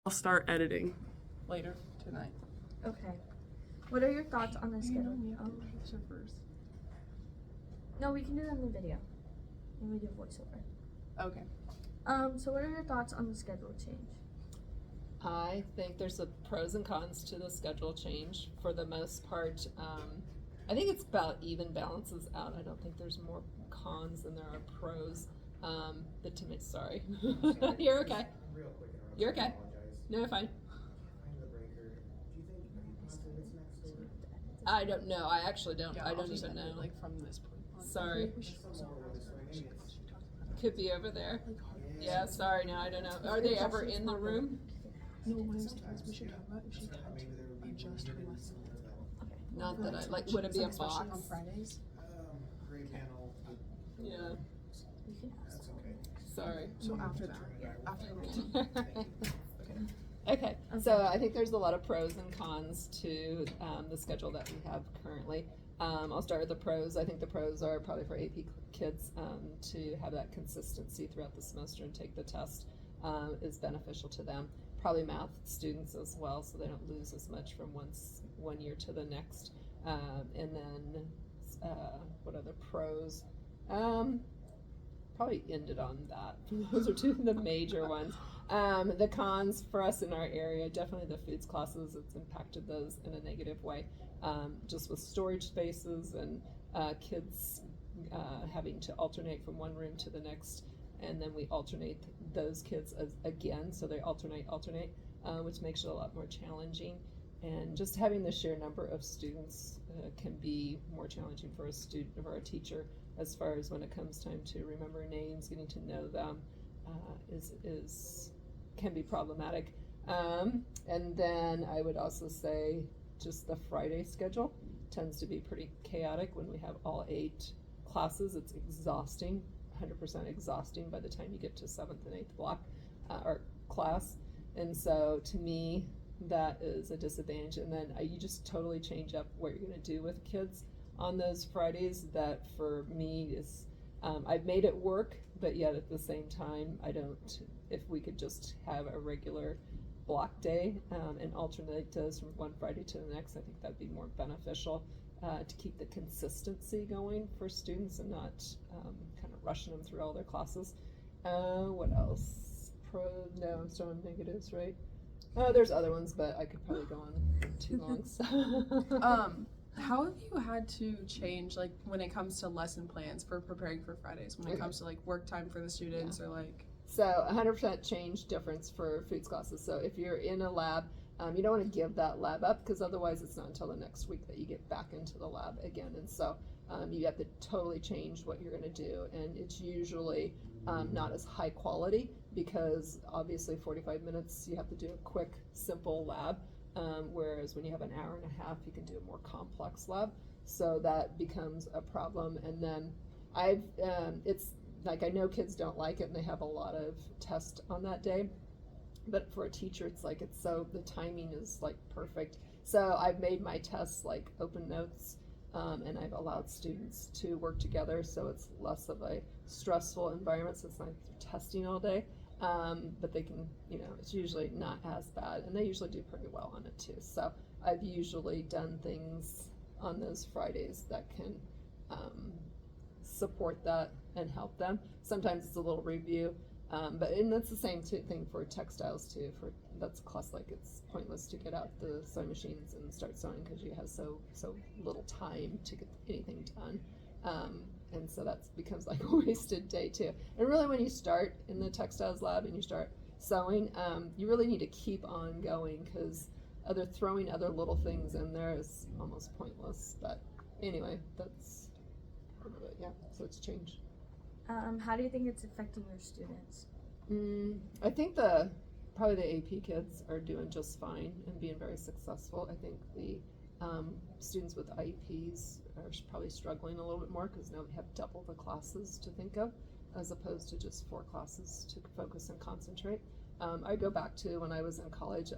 I'll start editing later tonight. Okay. What are your thoughts on the schedule? First. No, we can do that in the video. When we do voiceover. Okay. So what are your thoughts on the schedule change? I think there's a pros and cons to the schedule change. For the most part, I think it's about even balances out. I don't think there's more cons than there are pros. But to me, sorry. You're okay. Real quick, You're okay. I apologize. No, fine. Behind the breaker, do you think AP students next door? I don't know. I actually don't. Yeah, I I'll don't just even edit it, know. like from this point on. Sorry. Somewhere where this way, maybe it's Could be over there. Yeah, sorry. No, I don't know. Are they ever in the room? No, what I was told we should talk about if she had maybe there would be adjust her more lesson. Not that I like. Would it be a Especially on box? Fridays. gray panel. Yeah. We can ask. That's okay. Sorry. So after that, after the Okay, so I think there's a lot of pros and cons to the schedule that we have currently. I'll start with the pros. I think the pros are probably for AP kids to have that consistency throughout the semester and take the test is beneficial to them. Probably math students as well, so they don't lose as much from one year to the next. And then what other pros? Probably ended on that. Those are two of the major ones. The cons for us in our area, definitely the foods classes, it's impacted those in a negative way. Just with storage spaces and kids having to alternate from one room to the next, and then we alternate those kids again, so they alternate, which makes it a lot more challenging. And just having the sheer number of students can be more challenging for a student or a teacher, as far as when it comes time to remember names, getting to know them, can be problematic. And then I would also say just the Friday schedule tends to be pretty chaotic when we have all 8 classes. It's exhausting, 100% exhausting by the time you get to 7th and 8th block or class. And so to me, that is a disadvantage. And then you just totally change up what you're going to do with kids on those Fridays. That for me is, I've made it work, but yet at the same time, I don't, if we could just have a regular block day and alternate those from one Friday to the next, I think that'd be more beneficial to keep the consistency going for students and not kind of rushing them through all their classes. What else? No, I'm still on negatives, right? There's other ones, but I could probably go on too long. So. How have you had to change, like, when it comes to lesson plans for preparing for Fridays, when it comes to, like, work time for the students or, like... So 100% change difference for foods classes. So if you're in a lab, you don't want to give that lab up, because otherwise it's not until the next week that you get back into the lab again. And so you have to totally change what you're going to do. And it's usually not as high quality, because obviously 45 minutes you have to do a quick, simple lab. Whereas when you have an hour and a half, you can do a more complex lab. So that becomes a problem. And then it's like, I know kids don't like it and they have a lot of tests on that day. But for a teacher, it's like, the timing is like perfect. So I've made my tests like open notes, and I've allowed students to work together, so it's less of a stressful environment, so it's not testing all day. But they can, it's usually not as bad, and they usually do pretty well on it too. So I've usually done things on those Fridays that can support that and help them. Sometimes it's a little review, and that's the same thing for textiles too. That's a class, like, it's pointless to get out the sewing machines and start sewing because you have so little time to get anything done. And so that becomes like a wasted day too. And really, when you start in the textiles lab and you start sewing, you really need to keep on going, because throwing other little things in there is almost pointless. But anyway, that's part of it, yeah, so it's changed. How do you think it's affecting your students? I think probably the AP kids are doing just fine and being very successful. I think the students with IEPs are probably struggling a little bit more, because now we have double the classes to think of, as opposed to just 4 classes to focus and concentrate. I go back to when I was in college.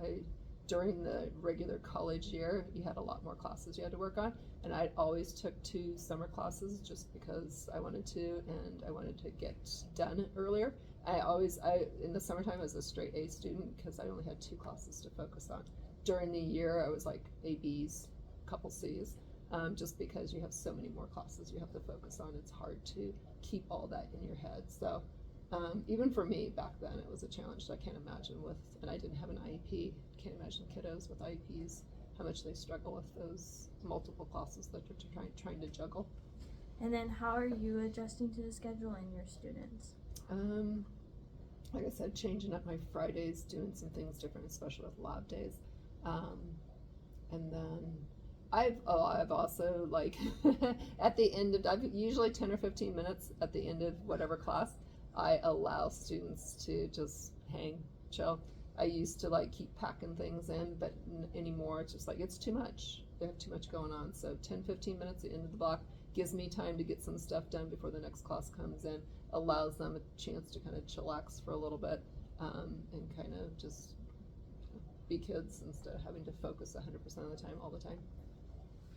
During the regular college year, you had a lot more classes you had to work on, and I always took 2 summer classes just because I wanted to, and I wanted to get done earlier. In the summertime I was a straight A student because I only had 2 classes to focus on. During the year I was like A B's, couple C's, just because you have so many more classes you have to focus on. It's hard to keep all that in your head. So even for me back then it was a challenge. I can't imagine and I didn't have an IEP. Can't imagine kiddos with IEPs, how much they struggle with those multiple classes that they're trying to juggle. And then how are you adjusting to the schedule and your students? Like I said, changing up my Fridays, doing some things different, especially with lab days. And then I've also like at the end of, I've usually 10 or 15 minutes at the end of whatever class, I allow students to just hang, chill. I used to like keep packing things in, but anymore it's just like it's too much. They have too much going on. So 10, 15 minutes at the end of the block gives me time to get some stuff done before the next class comes in, allows them a chance to kind of chillax for a little bit, and kind of just be kids instead of having to focus 100% of the time all the time.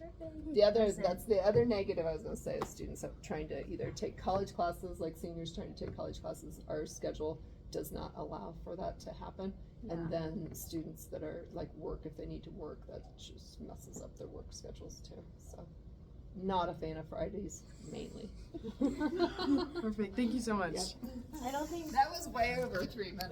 Perfect. That's the other negative I was going to say is students are trying to either take college classes, like seniors trying to take college classes. Our schedule does not allow for that to happen. Yeah. And then students that are like work, if they need to work, that just messes up their work schedules too. So not a fan of Fridays, mainly. Perfect. Thank you so much. Yep. I don't think That was way over 3 minutes.